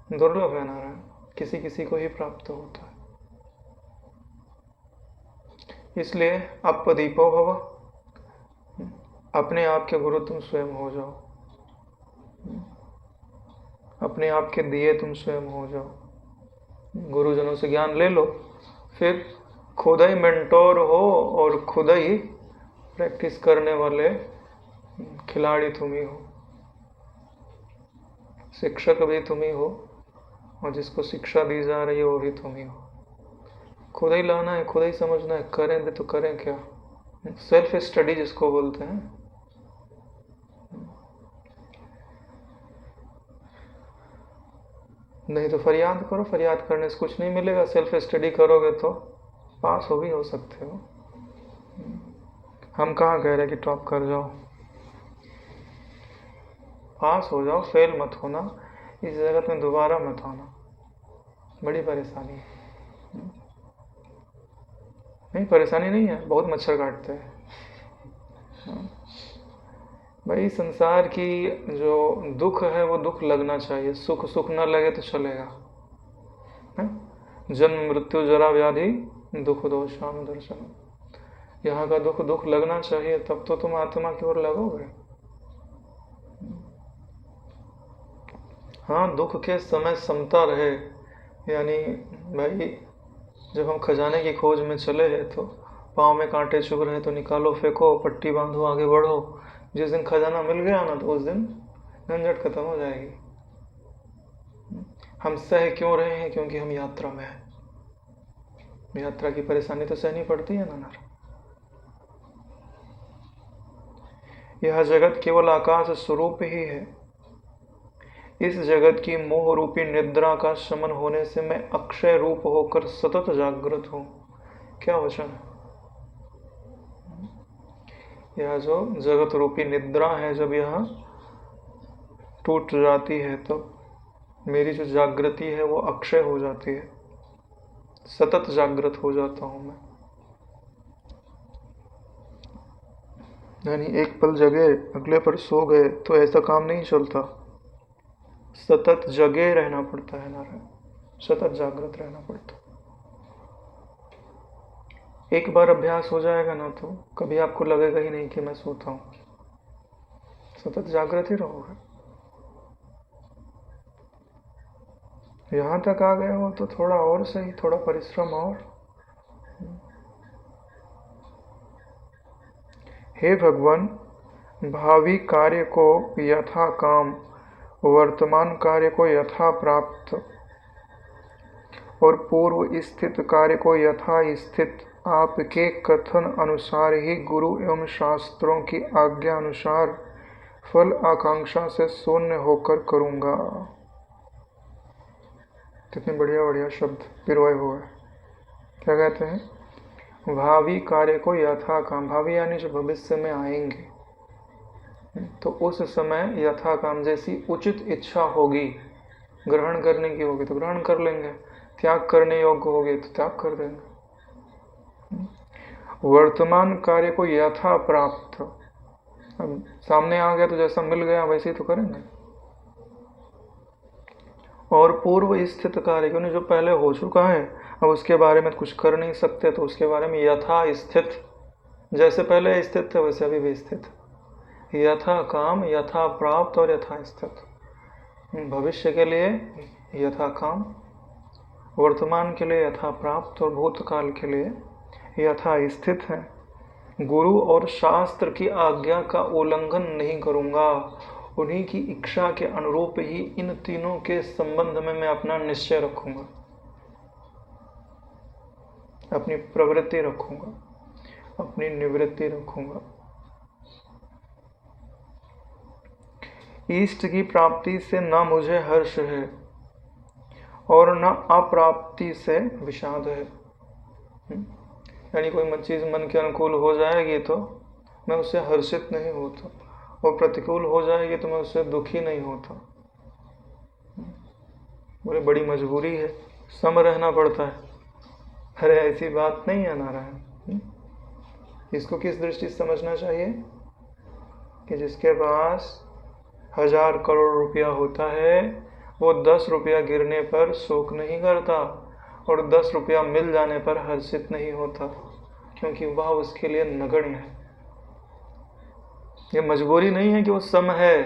दुर्लभ है नारायण, किसी किसी को ही प्राप्त होता है। इसलिए अपदीपो भव, अपने आप के गुरु तुम स्वयं हो जाओ, अपने आप के दिए तुम स्वयं हो जाओ, गुरुजनों से ज्ञान ले लो, फिर खुद ही मेंटोर हो और खुद ही प्रैक्टिस करने वाले खिलाड़ी तुम ही हो, शिक्षक भी तुम ही हो और जिसको शिक्षा दी जा रही है वो भी तुम ही हो। खुद ही लाना है, खुद ही समझना है, करें भी तो करें क्या, सेल्फ स्टडी जिसको बोलते हैं। नहीं तो फरियाद करो, फरियाद करने से कुछ नहीं मिलेगा, सेल्फ स्टडी करोगे तो पास हो भी हो सकते हो। हम कहाँ कह रहे कि टॉप कर जाओ, पास हो जाओ, फेल मत होना, इस जगत में दोबारा मत आना, बड़ी परेशानी है। नहीं, परेशानी नहीं है, बहुत मच्छर काटते हैं। भाई संसार की जो दुख है वो दुख लगना चाहिए, सुख सुख ना लगे तो चलेगा। जन्म मृत्यु जरा व्याधि दुख दोषाम दर्शन, यहाँ का दुख दुख लगना चाहिए, तब तो तुम आत्मा की ओर लगोगे। हाँ, दुख के समय समता रहे, यानी भाई जब हम खजाने की खोज में चले हैं तो पाँव में कांटे चुभ रहे तो निकालो, फेंको, पट्टी बांधो, आगे बढ़ो। जिस दिन खजाना मिल गया ना तो उस दिन झंझट खत्म हो जाएगी। हम सह क्यों रहे हैं? क्योंकि हम यात्रा में हैं। यात्रा की परेशानी तो सहनी पड़ती है ना। यह जगत केवल आकाश स्वरूप ही है। इस जगत की मोह रूपी निद्रा का शमन होने से मैं अक्षय रूप होकर सतत जागृत हूं। क्या वचन है? यह जो जगत रूपी निद्रा है, जब यह टूट जाती है तो मेरी जो जागृति है वो अक्षय हो जाती है, सतत जागृत हो जाता हूं मैं। यानी एक पल जगे अगले पर सो गए तो ऐसा काम नहीं चलता, सतत जगे रहना पड़ता है नारायण, सतत जागृत रहना पड़ता। एक बार अभ्यास हो जाएगा ना तो कभी आपको लगेगा ही नहीं कि मैं सोता हूं, सतत जागृत ही रहोगे। यहां तक आ गए हो तो थोड़ा और सही, थोड़ा परिश्रम और। हे भगवान, भावी कार्य को यथा काम, वर्तमान कार्य को यथा प्राप्त और पूर्व स्थित कार्य को यथा स्थित आपके कथन अनुसार ही गुरु एवं शास्त्रों की आज्ञा अनुसार फल आकांक्षा से शून्य होकर करूंगा। कितने बढ़िया बढ़िया शब्द पिरोए हुए। क्या कहते हैं? भावी कार्य को यथा काम, भावी यानी जो भविष्य में आएंगे, तो उस समय यथा काम जैसी उचित इच्छा होगी, ग्रहण करने की होगी तो ग्रहण कर लेंगे, त्याग करने योग्य होगे तो त्याग कर देंगे। वर्तमान कार्य को यथा प्राप्त, अब सामने आ गया तो जैसा मिल गया वैसे ही तो करेंगे। और पूर्व स्थित कार्य, क्योंकि जो पहले हो चुका है अब उसके बारे में कुछ कर नहीं सकते, तो उसके बारे में यथा स्थित, जैसे पहले स्थित थे वैसे अभी भी स्थित, यथा काम, यथा प्राप्त और यथा स्थित। भविष्य के लिए यथा काम, वर्तमान के लिए यथा प्राप्त और भूतकाल के लिए यथा स्थित है। गुरु और शास्त्र की आज्ञा का उल्लंघन नहीं करूंगा, उन्हीं की इच्छा के अनुरूप ही इन तीनों के संबंध में मैं अपना निश्चय रखूंगा, अपनी प्रवृत्ति रखूंगा, अपनी निवृत्ति रखूंगा। इष्ट की प्राप्ति से ना मुझे हर्ष है और न अप्राप्ति से विषाद है। यानी कोई चीज़ मन के अनुकूल हो जाएगी तो मैं उससे हर्षित नहीं होता, और प्रतिकूल हो जाएगी तो मैं उससे दुखी नहीं होता। बोले बड़ी मजबूरी है, सम रहना पड़ता है। अरे ऐसी बात नहीं है नारायण। इसको किस दृष्टि से समझना चाहिए कि जिसके पास 1000 करोड़ रुपया होता है वो 10 रुपया गिरने पर शोक नहीं करता और 10 रुपया मिल जाने पर हर्षित नहीं होता, क्योंकि वह उसके लिए नगण्य है। ये मजबूरी नहीं है कि वो सम है,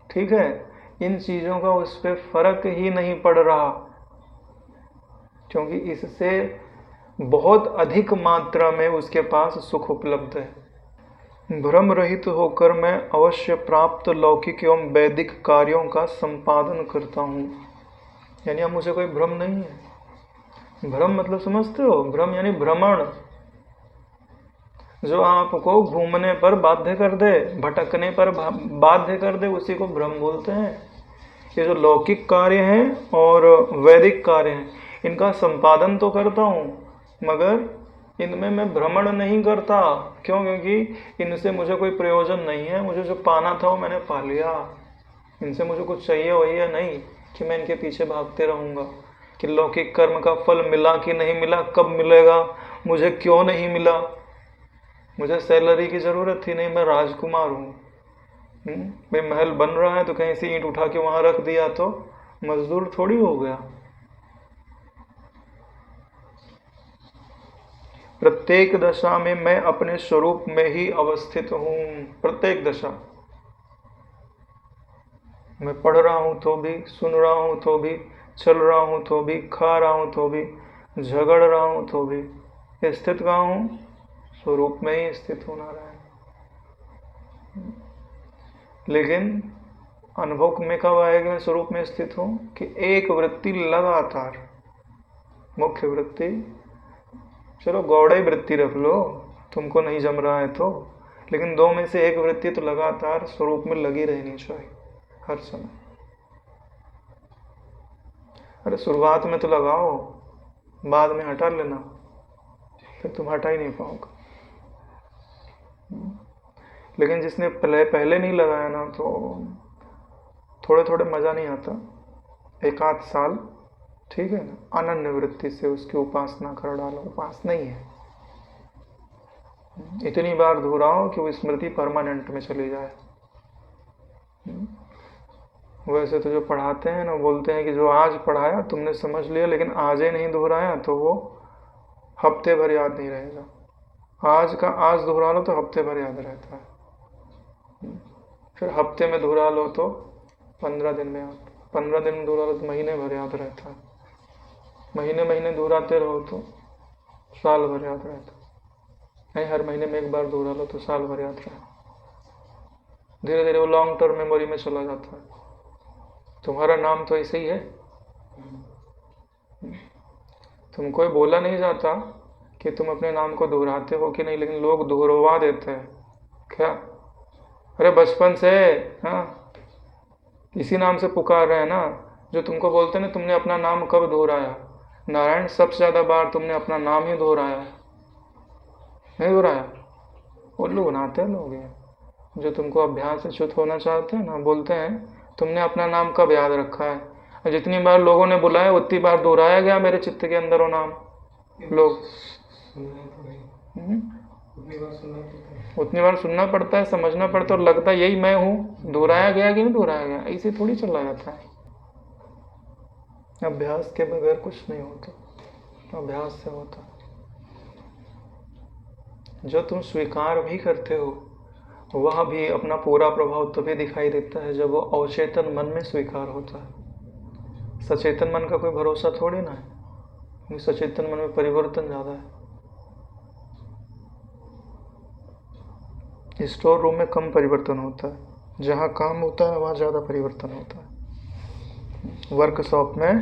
ठीक है, इन चीज़ों का उस पर फर्क ही नहीं पड़ रहा, क्योंकि इससे बहुत अधिक मात्रा में उसके पास सुख उपलब्ध है। भ्रम रहित होकर मैं अवश्य प्राप्त लौकिक एवं वैदिक कार्यों का संपादन करता हूँ। यानी अब मुझे कोई भ्रम नहीं है। भ्रम मतलब समझते हो? भ्रम यानी भ्रमण, जो आपको घूमने पर बाध्य कर दे, भटकने पर बाध्य कर दे, उसी को भ्रम बोलते हैं। ये जो लौकिक कार्य हैं और वैदिक कार्य हैं, इनका संपादन तो करता हूँ, मगर इनमें मैं भ्रमण नहीं करता। क्यों? क्योंकि इनसे मुझे कोई प्रयोजन नहीं है। मुझे जो पाना था वो मैंने पा लिया। इनसे मुझे कुछ चाहिए वही है नहीं कि मैं इनके पीछे भागते रहूँगा कि लौकिक कर्म का फल मिला कि नहीं मिला, कब मिलेगा, मुझे क्यों नहीं मिला। मुझे सैलरी की ज़रूरत थी नहीं, मैं राजकुमार हूँ। भाई महल बन रहा है तो कहीं से ईंट उठा के वहाँ रख दिया तो मजदूर थोड़ी हो गया। प्रत्येक दशा में मैं अपने स्वरूप में ही अवस्थित हूँ। प्रत्येक दशा मैं पढ़ रहा हूँ तो भी, सुन रहा हूँ तो भी, चल रहा हूँ तो भी, खा रहा हूँ तो भी, झगड़ रहा हूँ तो भी, स्थित कहाँ हूँ? स्वरूप में ही स्थित हूँ नारायण। लेकिन अनुभव में कब आएगा मैं स्वरूप में स्थित हूँ? कि एक वृत्ति लगातार, मुख्य वृत्ति, चलो गौड़े वृत्ति रख लो, तुमको नहीं जम रहा है तो, लेकिन दो में से एक वृत्ति तो लगातार स्वरूप में लगी रहनी चाहिए हर समय। अरे शुरुआत में तो लगाओ, बाद में हटा लेना, फिर तुम हटा ही नहीं पाओगे। लेकिन जिसने पहले नहीं लगाया ना, तो थोड़े थोड़े मज़ा नहीं आता। एक आध साल ठीक है ना, अनन्य वृत्ति से उसकी उपासना कर डालो। उपासना ही है, इतनी बार दोहराओ कि वो स्मृति परमानेंट में चली जाए। वैसे तो जो पढ़ाते हैं ना, बोलते हैं कि जो आज पढ़ाया तुमने समझ लिया, लेकिन आज ही नहीं दोहराया तो वो हफ्ते भर याद नहीं रहेगा। आज का आज दोहरा लो तो हफ्ते भर याद रहता है। फिर हफ्ते में दोहरा लो तो 15 दिन में याद, 15 दिन में दोहरा लो तो महीने भर याद रहता है। महीने महीने दोहराते रहो तो साल भर याद रहता है। नहीं, हर महीने में एक बार दोहरा लो तो साल भर याद रहे। धीरे धीरे वो लॉन्ग टर्म मेमोरी में चला जाता है। तुम्हारा नाम तो ऐसे ही है। तुमको बोला नहीं जाता कि तुम अपने नाम को दोहराते हो कि नहीं, लेकिन लोग दोहरवा देते हैं। क्या? अरे बचपन से हाँ इसी नाम से पुकार रहे हैं ना। जो तुमको बोलते हैं ना, तुमने अपना नाम कब दोहराया? नारायण, सबसे ज़्यादा बार तुमने अपना नाम ही दोहराया है। नहीं दोहराया? उल्लू बनाते हैं लोग ये, जो तुमको अभ्यास से च्युत होना चाहते हैं ना, बोलते हैं तुमने अपना नाम कब याद रखा है? और जितनी बार लोगों ने बुलाया उतनी बार दोहराया गया मेरे चित्त के अंदर वो नाम। लोग उतनी बार सुनना पड़ता है, समझना पड़ता है, और लगता है यही मैं हूँ। दोहराया गया कि नहीं दोहराया गया? ऐसे थोड़ी चला जाता है। अभ्यास के बगैर कुछ नहीं होता, अभ्यास से होता। जो तुम स्वीकार भी करते हो वह भी अपना पूरा प्रभाव तभी दिखाई देता है जब वो अवचेतन मन में स्वीकार होता है। सचेतन मन का कोई भरोसा थोड़ी ना है, क्योंकि सचेतन मन में परिवर्तन ज़्यादा है। स्टोर रूम में कम परिवर्तन होता है, जहाँ काम होता है वहाँ ज़्यादा परिवर्तन होता है। वर्कशॉप में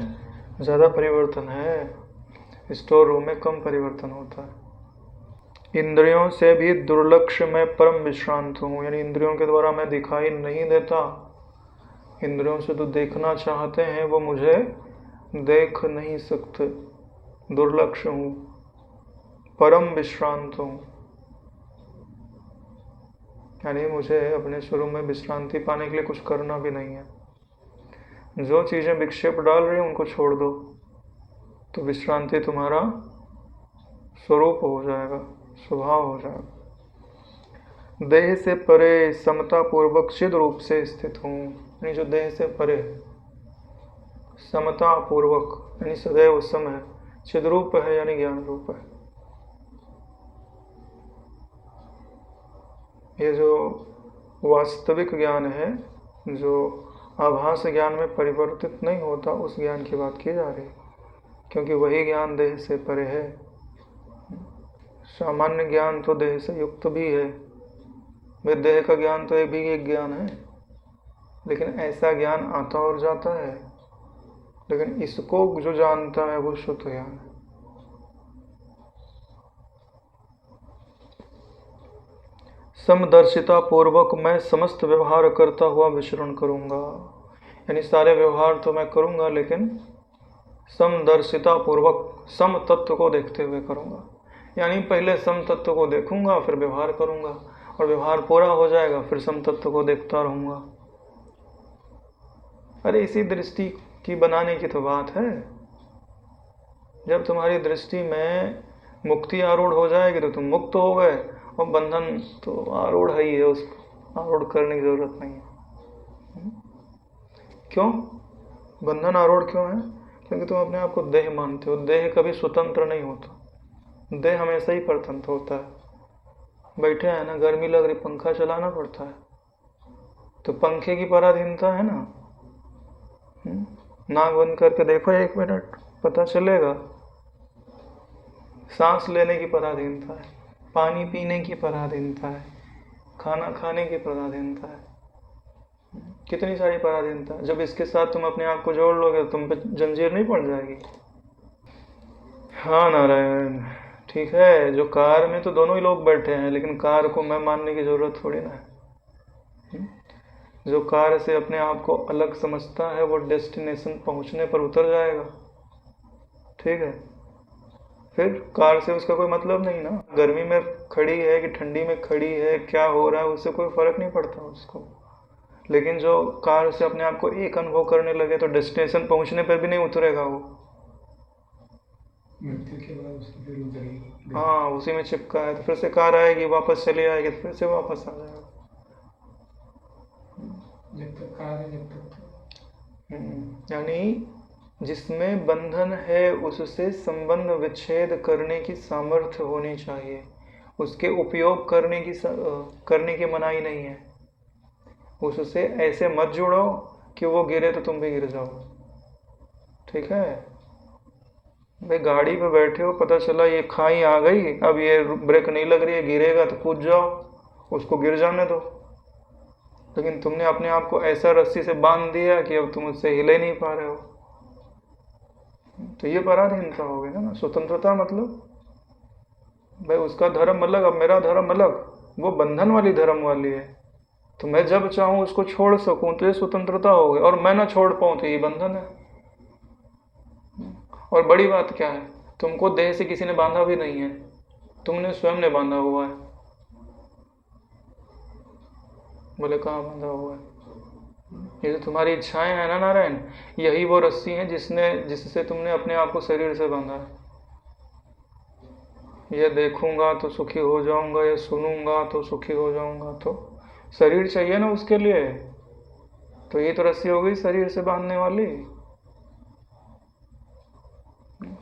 ज़्यादा परिवर्तन है, स्टोर रूम में कम परिवर्तन होता है। इंद्रियों से भी दुर्लक्ष्य में परम विश्रांत हूँ, यानी इंद्रियों के द्वारा मैं दिखाई नहीं देता। इंद्रियों से तो देखना चाहते हैं, वो मुझे देख नहीं सकते। दुर्लक्ष्य हूँ, परम विश्रांत हूँ, यानी मुझे अपने स्वरूप में विश्रांति पाने के लिए कुछ करना भी नहीं है। जो चीज़ें विक्षेप डाल रही हैं उनको छोड़ दो, तो विश्रांति तुम्हारा स्वरूप हो जाएगा, स्वभाव हो जाएगा। देह से परे समता पूर्वक चिद रूप से स्थित हूँ, यानी जो देह से परे समता पूर्वक, यानी सदैव सम है, चिद रूप है यानी ज्ञान रूप है। ये जो वास्तविक ज्ञान है, जो आभास ज्ञान में परिवर्तित नहीं होता, उस ज्ञान की बात की जा रही है, क्योंकि वही ज्ञान देह से परे है। सामान्य ज्ञान तो देह से युक्त भी है, वे देह का ज्ञान तो भी एक ज्ञान है, लेकिन ऐसा ज्ञान आता और जाता है। लेकिन इसको जो जानता है वो शुद्ध ज्ञान है। समदर्शिता पूर्वक मैं समस्त व्यवहार करता हुआ विचरण करूंगा, यानी सारे व्यवहार तो मैं करूंगा, लेकिन समदर्शिता पूर्वक सम तत्व को देखते हुए करूँगा। यानी पहले सम तत्व को देखूंगा, फिर व्यवहार करूंगा, और व्यवहार पूरा हो जाएगा फिर सम तत्व को देखता रहूंगा। अरे इसी दृष्टि की बनाने की तो बात है। जब तुम्हारी दृष्टि में मुक्ति आरूढ़ हो जाएगी तो तुम मुक्त हो गए, और बंधन तो आरूढ़ ही है, उसको आरूढ़ करने की जरूरत नहीं है। क्यों बंधन आरूढ़ क्यों है? क्योंकि तुम अपने आप को देह मानते हो। देह कभी स्वतंत्र नहीं होता, देह हमेशा ही परतंत्र होता है। बैठे हैं ना, गर्मी लग रही, पंखा चलाना पड़ता है, तो पंखे की पराधीनता है ना। नाक बंद करके देखो 1 मिनट, पता चलेगा। सांस लेने की पराधीनता है, पानी पीने की पराधीनता है, खाना खाने की पराधीनता है, कितनी सारी पराधीनता है। जब इसके साथ तुम अपने आप को जोड़ लोगे तो तुम पे जंजीर नहीं पड़ जाएगी। हाँ नारायण, ठीक है। जो कार में तो दोनों ही लोग बैठे हैं, लेकिन कार को मैं मानने की जरूरत थोड़ी ना है। जो कार से अपने आप को अलग समझता है वो डेस्टिनेशन पहुंचने पर उतर जाएगा, ठीक है। फिर कार से उसका कोई मतलब नहीं ना। गर्मी में खड़ी है कि ठंडी में खड़ी है, क्या हो रहा है उससे कोई फर्क नहीं पड़ता उसको। लेकिन जो कार से अपने आप को एक अनुभव करने लगे तो डेस्टिनेशन पहुंचने पर भी नहीं उतरेगा वो। मृत्यु के बाद उसकी फिर उतरेगी। हाँ, उसी में चिपका है, तो फिर से कार आएगी, वापस चली आएगी, तो फिर से वापस आ जाएगा। जब तक कार है जब तक। यानी जिसमें बंधन है उससे संबंध विच्छेद करने की सामर्थ्य होनी चाहिए। उसके उपयोग करने की मनाही नहीं है। उससे ऐसे मत जुड़ो कि वो गिरे तो तुम भी गिर जाओ, ठीक है। भाई गाड़ी पे बैठे हो, पता चला ये खाई आ गई, अब ये ब्रेक नहीं लग रही है, गिरेगा तो कूद जाओ, उसको गिर जाने दो। लेकिन तुमने अपने आप को ऐसा रस्सी से बांध दिया कि अब तुम उससे हिले नहीं पा रहे हो, तो ये पराधीनता हो गई ना। स्वतंत्रता मतलब भाई उसका धर्म अलग, अब मेरा धर्म अलग, वो बंधन वाली धर्म वाली है। तो मैं जब चाहूं उसको छोड़ सकूं तो ये स्वतंत्रता हो गई, और मैं ना छोड़ पाऊं तो ये बंधन है। और बड़ी बात क्या है, तुमको देह से किसी ने बांधा भी नहीं है, तुमने स्वयं ने बांधा हुआ है। बोले कहाँ बांधा हुआ है? ये जो तुम्हारी इच्छाएं हैं ना नारायण, यही वो रस्सी है जिससे तुमने अपने आप को शरीर से बांधा है। ये देखूंगा तो सुखी हो जाऊंगा, ये सुनूंगा तो सुखी हो जाऊंगा, तो शरीर चाहिए ना उसके लिए। तो ये तो रस्सी हो गई शरीर से बांधने वाली।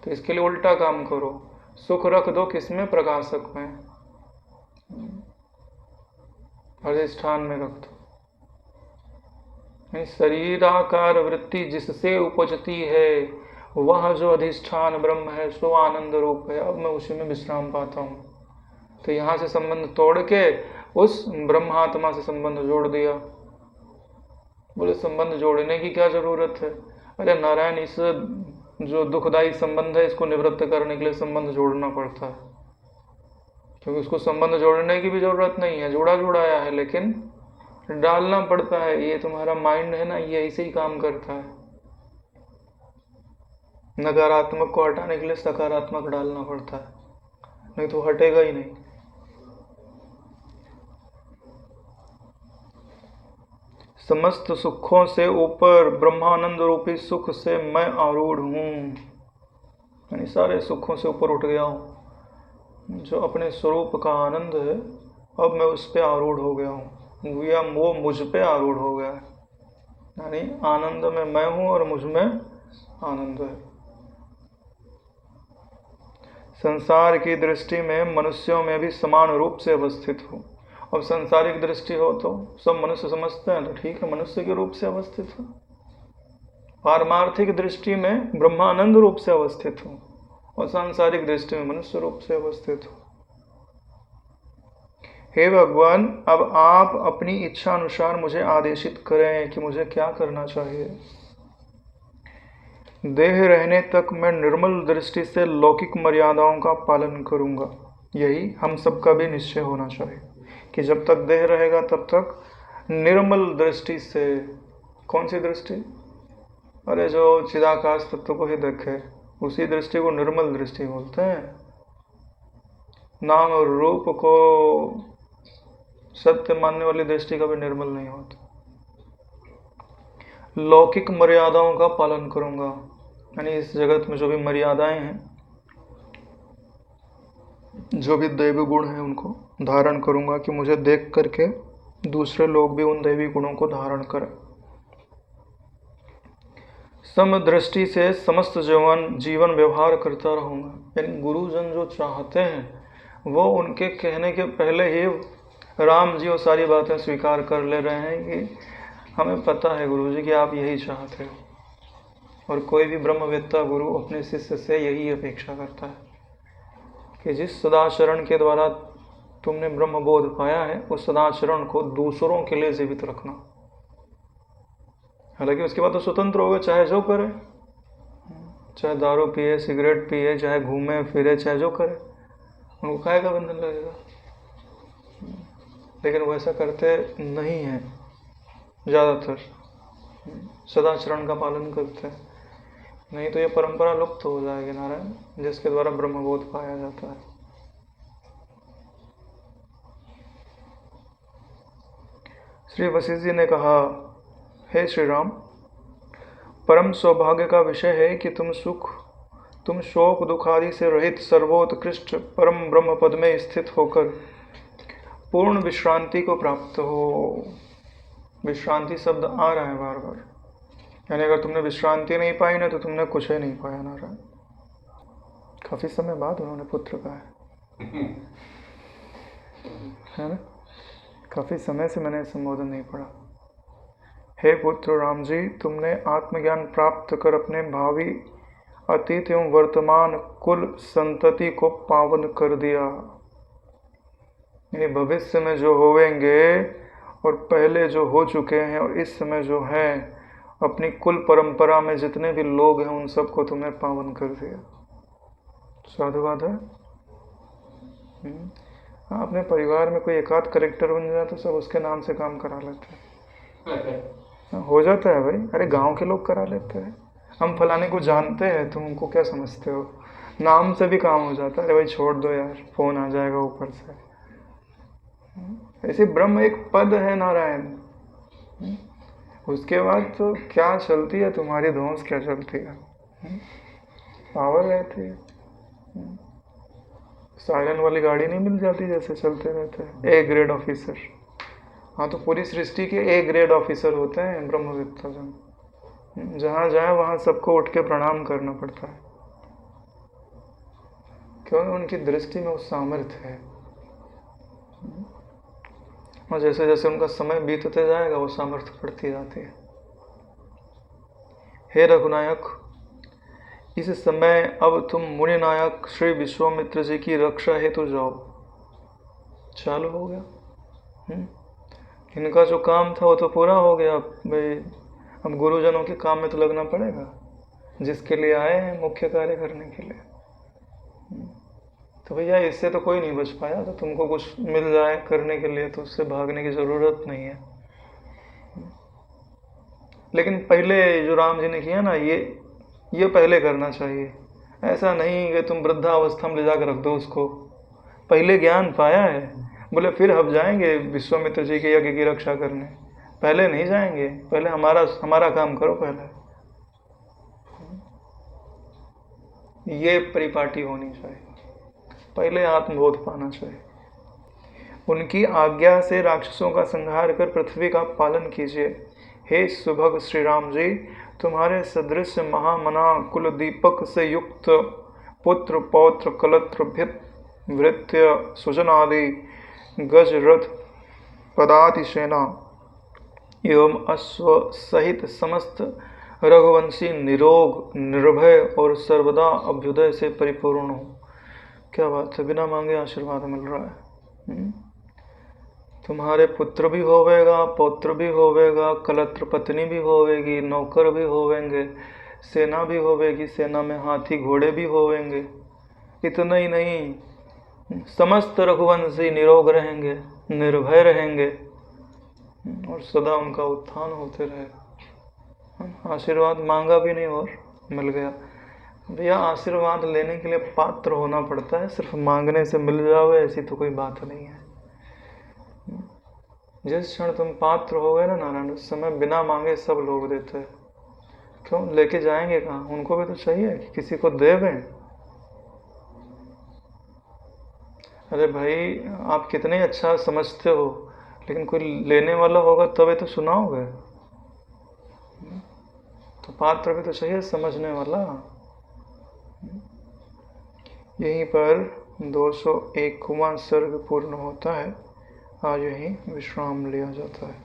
तो इसके लिए उल्टा काम करो, सुख रख दो किसमें? प्रकाशक में, अधिष्ठान में रख दो। शरीराकार वृत्ति जिससे उपजती है वह जो अधिष्ठान ब्रह्म है सो आनंद रूप है, अब मैं उसी में विश्राम पाता हूँ। तो यहाँ से संबंध तोड़ के उस ब्रह्मात्मा से संबंध जोड़ दिया। बोले संबंध जोड़ने की क्या जरूरत है? अरे नारायण, इस जो दुखदायी संबंध है इसको निवृत्त करने के लिए संबंध जोड़ना पड़ता है, क्योंकि उसको संबंध जोड़ने की भी जरूरत नहीं है, जुड़ा जुड़ाया है, लेकिन डालना पड़ता है। ये तुम्हारा माइंड है ना, ये ऐसे ही काम करता है। नकारात्मक को हटाने के लिए सकारात्मक डालना पड़ता है, नहीं तो हटेगा ही नहीं। समस्त सुखों से ऊपर ब्रह्मानंद रूपी सुख से मैं आरूढ़ हूँ, यानी सारे सुखों से ऊपर उठ गया हूँ। जो अपने स्वरूप का आनंद है अब मैं उस पर आरूढ़ हो गया हूँ, या वो मुझ पे आरूढ़ हो गया है। यानी आनंद में मैं हूँ और मुझ में आनंद है। संसार की दृष्टि में मनुष्यों में भी समान रूप से अवस्थित हूँ। अब संसारिक दृष्टि हो तो सब मनुष्य समझते हैं, तो ठीक है, मनुष्य के रूप से अवस्थित हूँ। पारमार्थिक दृष्टि में ब्रह्मानंद रूप से अवस्थित हूँ, और सांसारिक दृष्टि में मनुष्य रूप से अवस्थित हूँ। हे भगवान, अब आप अपनी इच्छा अनुसार मुझे आदेशित करें कि मुझे क्या करना चाहिए। देह रहने तक मैं निर्मल दृष्टि से लौकिक मर्यादाओं का पालन करूंगा। यही हम सबका भी निश्चय होना चाहिए कि जब तक देह रहेगा तब तक निर्मल दृष्टि से। कौन सी दृष्टि? अरे जो चिदाकाश तत्व को ही देखे उसी दृष्टि को निर्मल दृष्टि बोलते हैं। नाम और रूप को सत्य मानने वाली दृष्टि कभी निर्मल नहीं होती। लौकिक मर्यादाओं का पालन करूंगा, यानी इस जगत में जो भी मर्यादाएं हैं, जो भी दैवी गुण हैं, उनको धारण करूंगा कि मुझे देख करके दूसरे लोग भी उन दैवी गुणों को धारण करें। समदृष्टि से समस्त जीवन व्यवहार करता रहूंगा, यानी गुरुजन जो चाहते हैं वो उनके कहने के पहले ही राम जी वो सारी बातें स्वीकार कर ले रहे हैं कि हमें पता है गुरुजी कि आप यही चाहते हो। और कोई भी ब्रह्मवेत्ता गुरु अपने शिष्य से यही अपेक्षा करता है कि जिस सदाचरण के द्वारा तुमने ब्रह्मबोध पाया है उस सदाचरण को दूसरों के लिए जीवित रखना। हालांकि उसके बाद तो स्वतंत्र हो गए, चाहे जो करे, चाहे दारू पिए, सिगरेट पिए, चाहे घूमे फिरे, चाहे जो करे, उनको काहे का बंधन लगेगा। लेकिन वैसा करते नहीं हैं ज़्यादातर, सदाचरण का पालन करते हैं। नहीं तो ये परंपरा लुप्त हो जाएगी नारायण, जिसके द्वारा ब्रह्मबोध पाया जाता है। श्री वशिष्ठ जी ने कहा, हे श्री राम, परम सौभाग्य का विषय है कि तुम शोक दुख आदि से रहित सर्वोत्कृष्ट परम ब्रह्म पद में स्थित होकर पूर्ण विश्रांति को प्राप्त हो। विश्रांति शब्द आ रहा है बार बार, यानी अगर तुमने विश्रांति नहीं पाई ना तो तुमने कुछ ही नहीं पाया नारायण। काफी समय बाद उन्होंने पुत्र कहा है ना, काफी समय से मैंने संबोधन नहीं पढ़ा। हे पुत्र राम जी, तुमने आत्मज्ञान प्राप्त कर अपने भावी, अतीत एवं वर्तमान कुल संतति को पावन कर दिया। यानी भविष्य में जो होवेंगे और पहले जो हो चुके हैं और इस समय जो है, अपनी कुल परंपरा में जितने भी लोग हैं उन सबको तुमने पावन कर दिया। साधुवाद है। अपने परिवार में कोई एक आध करेक्टर बन जाए तो सब उसके नाम से काम करा लेते हैं। हो जाता है भाई, अरे गांव के लोग करा लेते हैं। हम फलाने को जानते हैं, तुम उनको क्या समझते हो, नाम से भी काम हो जाता है। अरे भाई छोड़ दो यार, फोन आ जाएगा ऊपर से। ऐसे ब्रह्म एक पद है नारायण, उसके बाद तो क्या चलती है तुम्हारी धौंस, क्या चलती है, पावर रहती है। सायरन वाली गाड़ी नहीं मिल जाती जैसे चलते रहते हैं। ए ग्रेड ऑफिसर, हाँ तो पूरी सृष्टि के ए ग्रेड ऑफिसर होते हैं ब्रह्मवेत्ता जन। जहाँ जाए वहाँ सबको उठ के प्रणाम करना पड़ता है, क्योंकि उनकी दृष्टि में वो सामर्थ्य है। और जैसे जैसे उनका समय बीतते जाएगा वो सामर्थ्य बढ़ती जाती है। हे रघुनायक, इस समय अब तुम मुनि नायक श्री विश्वामित्र जी की रक्षा हेतु जाओ। चालू हो गया। इनका जो काम था वो तो पूरा हो गया भाई। अब गुरुजनों के काम में तो लगना पड़ेगा, जिसके लिए आए हैं मुख्य कार्य करने के लिए। तो भैया इससे तो कोई नहीं बच पाया, तो तुमको कुछ मिल जाए करने के लिए तो उससे भागने की जरूरत नहीं है। लेकिन पहले जो राम जी ने किया ना, ये पहले करना चाहिए। ऐसा नहीं कि तुम वृद्धावस्था में ले जाकर रख दो उसको। पहले ज्ञान पाया है, बोले फिर हम जाएंगे विश्वामित्र जी के यज्ञ की रक्षा करने, पहले नहीं जाएंगे। पहले हमारा काम करो पहले। ये परिपाटी होनी चाहिए, पहले आत्मबोध पाना चाहिए। उनकी आज्ञा से राक्षसों का संहार कर पृथ्वी का पालन कीजिए। हे सुभग श्री राम जी, तुम्हारे सदृश महामना कुल दीपक से युक्त पुत्र पौत्र कलत्र भित वृत्य सुजन आदि गज रथ पदाति सेना एवं अश्व सहित समस्त रघुवंशी निरोग निर्भय और सर्वदा अभ्युदय से परिपूर्ण हो। क्या बात है, बिना मांगे आशीर्वाद मिल रहा है। तुम्हारे पुत्र भी होवेगा, पौत्र भी होवेगा, कलत्र पत्नी भी होवेगी, नौकर भी होवेंगे, सेना भी होवेगी, सेना में हाथी घोड़े भी होवेंगे। इतना ही नहीं, समस्त रघुवंशी निरोग रहेंगे, निर्भय रहेंगे और सदा उनका उत्थान होते रहेगा। आशीर्वाद मांगा भी नहीं और मिल गया। भैया आशीर्वाद लेने के लिए पात्र होना पड़ता है, सिर्फ मांगने से मिल जाओगे ऐसी तो कोई बात नहीं है। जिस क्षण तुम पात्र हो गए ना नारायण, उस समय बिना मांगे सब लोग देते हैं। क्यों लेके जाएंगे कहाँ? उनको भी तो चाहिए कि किसी को देवें। अरे भाई आप कितने अच्छा समझते हो, लेकिन कोई लेने वाला होगा तभी तो सुनाओगे। तो पात्र भी तो चाहिए समझने वाला। यहीं पर 201वां सर्ग पूर्ण होता है। आज यहीं विश्राम लिया जाता है।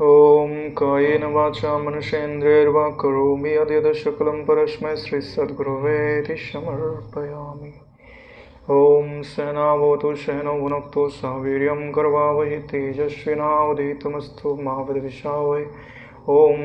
ओम कायेन वाचा मनसेन्द्रियैर्वा करोमि यद्यत् सकलं परस्मै श्रीसद्गुरवे समर्पयामि। ओम सहनावतु सहनौ भुनक्तु सह वीर्यं करवावहै तेजस्विनावधीतमस्तु मा विद्विषावहै। ओम